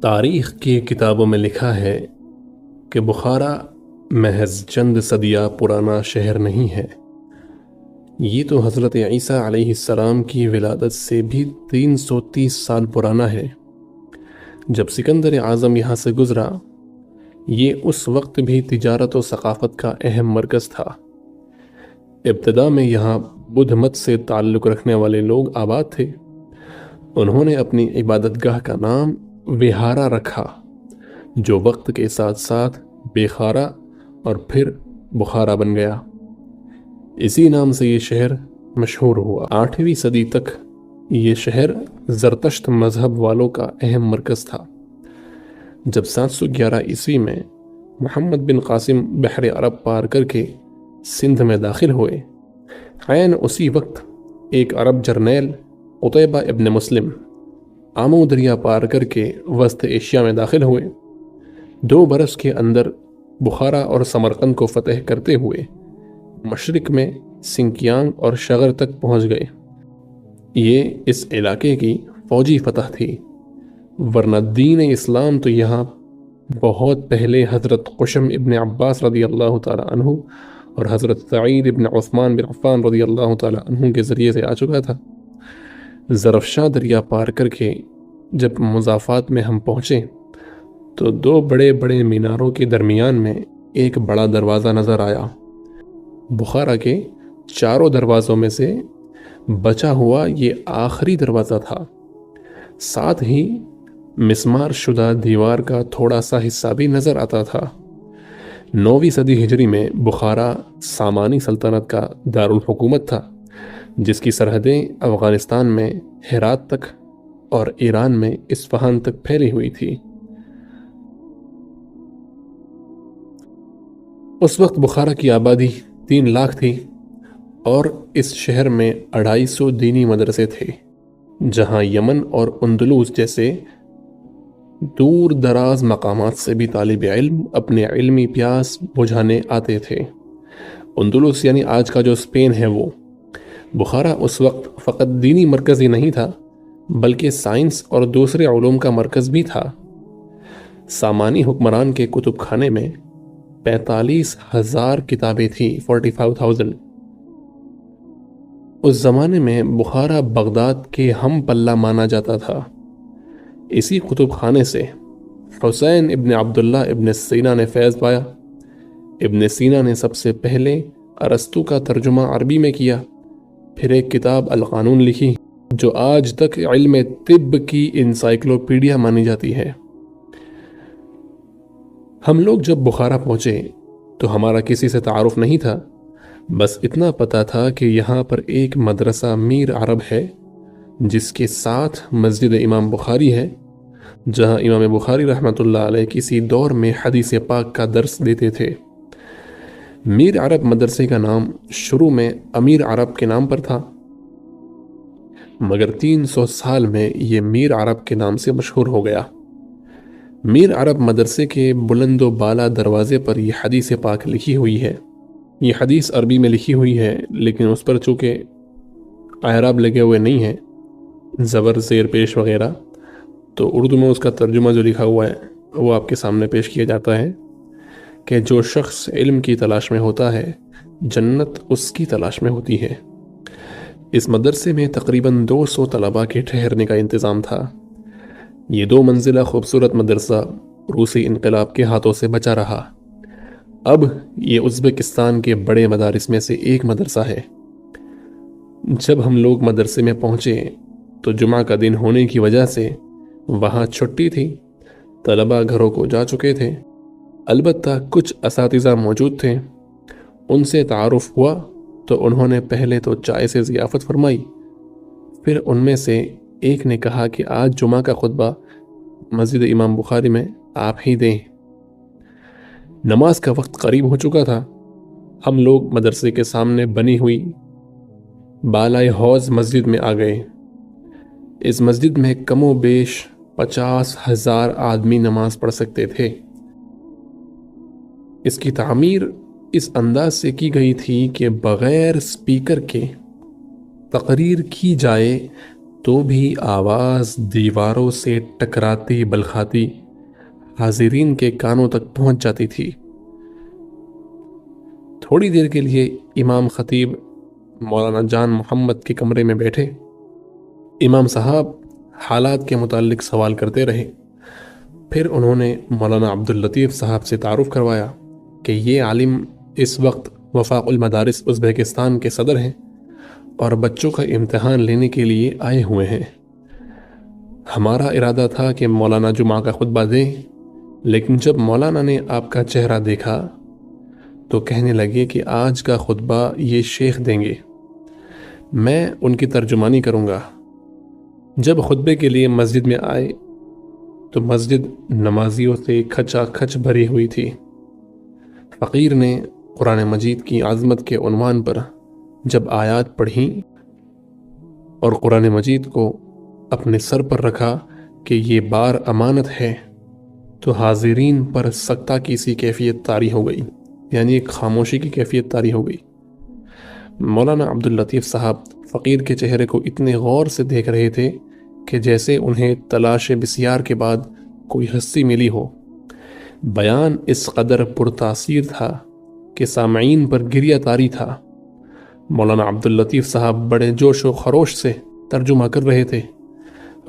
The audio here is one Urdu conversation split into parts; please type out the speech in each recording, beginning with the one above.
تاریخ کی کتابوں میں لکھا ہے کہ بخارا محض چند صدیہ پرانا شہر نہیں ہے، یہ تو حضرت عیسیٰ علیہ السلام کی ولادت سے بھی 330 سال پرانا ہے۔ جب سکندر اعظم یہاں سے گزرا، یہ اس وقت بھی تجارت و ثقافت کا اہم مرکز تھا۔ ابتدا میں یہاں بدھ مت سے تعلق رکھنے والے لوگ آباد تھے۔ انہوں نے اپنی عبادت گاہ کا نام وہارا رکھا، جو وقت کے ساتھ ساتھ بیخارا اور پھر بخارا بن گیا۔ اسی نام سے یہ شہر مشہور ہوا۔ 8ویں صدی تک یہ شہر زرتشت مذہب والوں کا اہم مرکز تھا۔ جب 711 عیسوی میں محمد بن قاسم بحر عرب پار کر کے سندھ میں داخل ہوئے، عین اسی وقت ایک عرب جرنیل قطیبہ ابن مسلم آمو دریا پار کر کے وسط ایشیا میں داخل ہوئے۔ 2 برس کے اندر بخارا اور سمرقند کو فتح کرتے ہوئے مشرق میں سنکیانگ اور شغر تک پہنچ گئے۔ یہ اس علاقے کی فوجی فتح تھی، ورنہ دین اسلام تو یہاں بہت پہلے حضرت قشم ابن عباس رضی اللہ تعالی عنہ اور حضرت سعید ابن عثمان بن عفان رضی اللہ تعالی عنہ کے ذریعے سے آ چکا تھا۔ زرفشاں دریا پار کر کے جب مضافات میں ہم پہنچے تو 2 بڑے بڑے میناروں کے درمیان میں ایک بڑا دروازہ نظر آیا۔ بخارا کے 4 دروازوں میں سے بچا ہوا یہ آخری دروازہ تھا۔ ساتھ ہی مسمار شدہ دیوار کا تھوڑا سا حصہ بھی نظر آتا تھا۔ 9ویں صدی ہجری میں بخارا سامانی سلطنت کا دارالحکومت تھا، جس کی سرحدیں افغانستان میں ہرات تک اور ایران میں اصفہان تک پھیلی ہوئی تھی۔ اس وقت بخارا کی آبادی 3 لاکھ تھی اور اس شہر میں 250 دینی مدرسے تھے، جہاں یمن اور اندلس جیسے دور دراز مقامات سے بھی طالب علم اپنے علمی پیاس بجھانے آتے تھے۔ اندلس یعنی آج کا جو اسپین ہے وہ۔ بخارا اس وقت فقط دینی مرکز ہی نہیں تھا، بلکہ سائنس اور دوسرے علوم کا مرکز بھی تھا۔ سامانی حکمران کے کتب خانے میں 45,000 کتابیں تھیں، 45,000۔ اس زمانے میں بخارا بغداد کے ہم پلہ مانا جاتا تھا۔ اسی کتب خانے سے حسین ابن عبداللہ ابن سینا نے فیض پایا۔ ابن سینا نے سب سے پہلے ارسطو کا ترجمہ عربی میں کیا، پھر ایک کتاب القانون لکھی جو آج تک علم طب کی انسائکلوپیڈیا مانی جاتی ہے۔ ہم لوگ جب بخارا پہنچے تو ہمارا کسی سے تعارف نہیں تھا، بس اتنا پتا تھا کہ یہاں پر ایک مدرسہ میر عرب ہے، جس کے ساتھ مسجد امام بخاری ہے، جہاں امام بخاری رحمۃ اللہ علیہ کسی دور میں حدیث پاک کا درس دیتے تھے۔ میر عرب مدرسے کا نام شروع میں امیر عرب کے نام پر تھا، مگر 300 سال میں یہ میر عرب کے نام سے مشہور ہو گیا۔ میر عرب مدرسے کے بلند و بالا دروازے پر یہ حدیث پاک لکھی ہوئی ہے۔ یہ حدیث عربی میں لکھی ہوئی ہے، لیکن اس پر چونکہ اعراب لگے ہوئے نہیں ہیں، زبر زیر پیش وغیرہ، تو اردو میں اس کا ترجمہ جو لکھا ہوا ہے وہ آپ کے سامنے پیش کیا جاتا ہے کہ جو شخص علم کی تلاش میں ہوتا ہے، جنت اس کی تلاش میں ہوتی ہے۔ اس مدرسے میں تقریباً 200 طلباء کے ٹھہرنے کا انتظام تھا۔ یہ 2 منزلہ خوبصورت مدرسہ روسی انقلاب کے ہاتھوں سے بچا رہا۔ اب یہ ازبکستان کے بڑے مدارس میں سے ایک مدرسہ ہے۔ جب ہم لوگ مدرسے میں پہنچے تو جمعہ کا دن ہونے کی وجہ سے وہاں چھٹی تھی، طلباء گھروں کو جا چکے تھے۔ البتہ کچھ اساتذہ موجود تھے، ان سے تعارف ہوا تو انہوں نے پہلے تو چائے سے ضیافت فرمائی، پھر ان میں سے ایک نے کہا کہ آج جمعہ کا خطبہ مسجد امام بخاری میں آپ ہی دیں۔ نماز کا وقت قریب ہو چکا تھا۔ ہم لوگ مدرسے کے سامنے بنی ہوئی بالائے حوض مسجد میں آ گئے۔ اس مسجد میں کم و بیش 50,000 آدمی نماز پڑھ سکتے تھے۔ اس کی تعمیر اس انداز سے کی گئی تھی کہ بغیر سپیکر کے تقریر کی جائے تو بھی آواز دیواروں سے ٹکراتی بلخاتی حاضرین کے کانوں تک پہنچ جاتی تھی۔ تھوڑی دیر کے لیے امام خطیب مولانا جان محمد کے کمرے میں بیٹھے۔ امام صاحب حالات کے متعلق سوال کرتے رہے۔ پھر انہوں نے مولانا عبداللطیف صاحب سے تعارف کروایا کہ یہ عالم اس وقت وفاق المدارس ازبیکستان کے صدر ہیں اور بچوں کا امتحان لینے کے لیے آئے ہوئے ہیں۔ ہمارا ارادہ تھا کہ مولانا جمعہ کا خطبہ دیں، لیکن جب مولانا نے آپ کا چہرہ دیکھا تو کہنے لگے کہ آج کا خطبہ یہ شیخ دیں گے، میں ان کی ترجمانی کروں گا۔ جب خطبے کے لیے مسجد میں آئے تو مسجد نمازیوں سے کھچا کھچ بھری ہوئی تھی۔ فقیر نے قرآن مجید کی عظمت کے عنوان پر جب آیات پڑھیں اور قرآن مجید کو اپنے سر پر رکھا کہ یہ بار امانت ہے، تو حاضرین پر سکتہ کی سی کیفیت طاری ہو گئی، یعنی ایک خاموشی کی کیفیت طاری ہو گئی۔ مولانا عبداللطیف صاحب فقیر کے چہرے کو اتنے غور سے دیکھ رہے تھے کہ جیسے انہیں تلاش بسیار کے بعد کوئی ہستی ملی ہو۔ بیان اس قدر پرتاثیر تھا کہ سامعین پر گریہ طاری تھا۔ مولانا عبداللطیف صاحب بڑے جوش و خروش سے ترجمہ کر رہے تھے،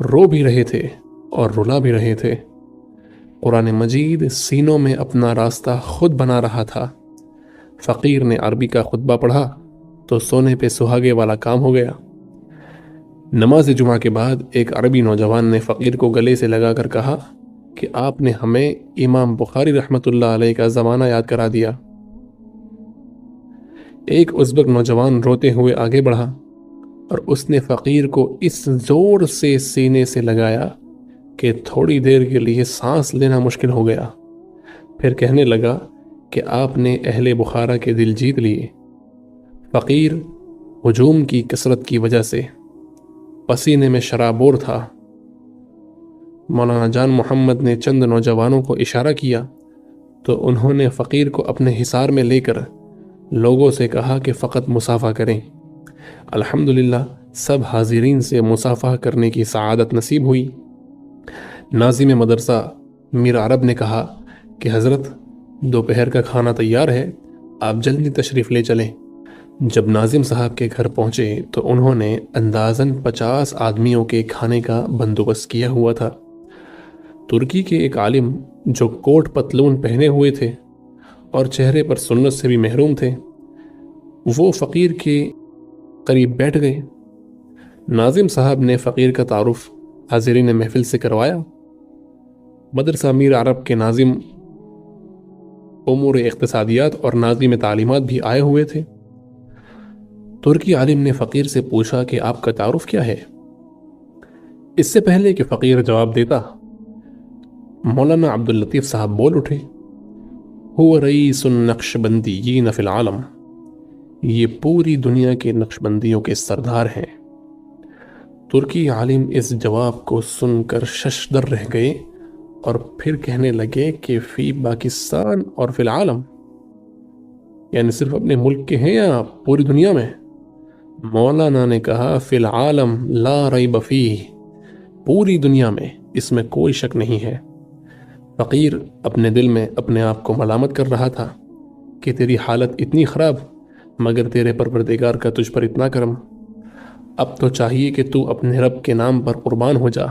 رو بھی رہے تھے اور رلا بھی رہے تھے۔ قرآن مجید سینوں میں اپنا راستہ خود بنا رہا تھا۔ فقیر نے عربی کا خطبہ پڑھا تو سونے پہ سہاگے والا کام ہو گیا۔ نماز جمعہ کے بعد ایک عربی نوجوان نے فقیر کو گلے سے لگا کر کہا کہ آپ نے ہمیں امام بخاری رحمۃ اللہ علیہ کا زمانہ یاد کرا دیا۔ ایک ازبک نوجوان روتے ہوئے آگے بڑھا اور اس نے فقیر کو اس زور سے سینے سے لگایا کہ تھوڑی دیر کے لیے سانس لینا مشکل ہو گیا۔ پھر کہنے لگا کہ آپ نے اہل بخارا کے دل جیت لیے۔ فقیر ہجوم کی کثرت کی وجہ سے پسینے میں شرابور تھا۔ مولانا جان محمد نے چند نوجوانوں کو اشارہ کیا تو انہوں نے فقیر کو اپنے حصار میں لے کر لوگوں سے کہا کہ فقط مصافحہ کریں۔ الحمدللہ سب حاضرین سے مصافحہ کرنے کی سعادت نصیب ہوئی۔ ناظم مدرسہ میر عرب نے کہا کہ حضرت دوپہر کا کھانا تیار ہے، آپ جلدی تشریف لے چلیں۔ جب ناظم صاحب کے گھر پہنچے تو انہوں نے اندازاً 50 آدمیوں کے کھانے کا بندوبست کیا ہوا تھا۔ ترکی کے ایک عالم جو کوٹ پتلون پہنے ہوئے تھے اور چہرے پر سنت سے بھی محروم تھے، وہ فقیر کے قریب بیٹھ گئے۔ ناظم صاحب نے فقیر کا تعارف حاضرین محفل سے کروایا۔ مدرسہ میر عرب کے ناظم امور اقتصادیات اور ناظم تعلیمات بھی آئے ہوئے تھے۔ ترکی عالم نے فقیر سے پوچھا کہ آپ کا تعارف کیا ہے؟ اس سے پہلے کہ فقیر جواب دیتا، مولانا عبداللطیف صاحب بول اٹھے، هو رئیس النقشبندیین فی العالم، یہ پوری دنیا کے نقشبندیوں کے سردار ہیں۔ ترکی عالم اس جواب کو سن کر ششدر رہ گئے اور پھر کہنے لگے کہ فی پاکستان اور فی العالم، یعنی صرف اپنے ملک کے ہیں یا پوری دنیا میں؟ مولانا نے کہا فی العالم لا ریب فیہ، پوری دنیا میں، اس میں کوئی شک نہیں ہے۔ فقیر اپنے دل میں اپنے آپ کو ملامت کر رہا تھا کہ تیری حالت اتنی خراب، مگر تیرے پروردگار کا تجھ پر اتنا کرم، اب تو چاہیے کہ تو اپنے رب کے نام پر قربان ہو جا۔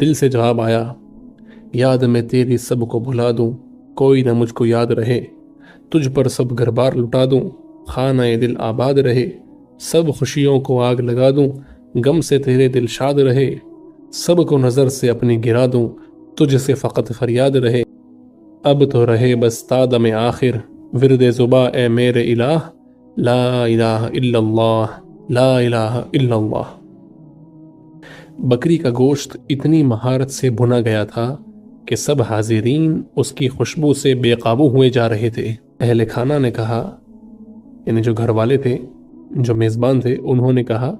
دل سے جواب آیا، یاد میں تیری سب کو بھلا دوں، کوئی نہ مجھ کو یاد رہے، تجھ پر سب گھر بار لٹا دوں، خانہ دل آباد رہے، سب خوشیوں کو آگ لگا دوں، غم سے تیرے دل شاد رہے، سب کو نظر سے اپنی گرا دوں، تجھ سے فقط فریاد رہے، اب تو رہے بس تا دم آخر، ورد زبا اے میرے الہ، لا الہ الا اللہ، لا الہ الا اللہ۔ بکری کا گوشت اتنی مہارت سے بھنا گیا تھا کہ سب حاضرین اس کی خوشبو سے بے قابو ہوئے جا رہے تھے۔ اہل کھانا نے کہا، یعنی جو گھر والے تھے، جو میزبان تھے، انہوں نے کہا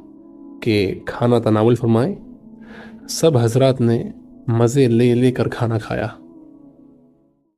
کہ کھانا تناول فرمائیں۔ سب حضرات نے مزے لے لے کر کھانا کھایا۔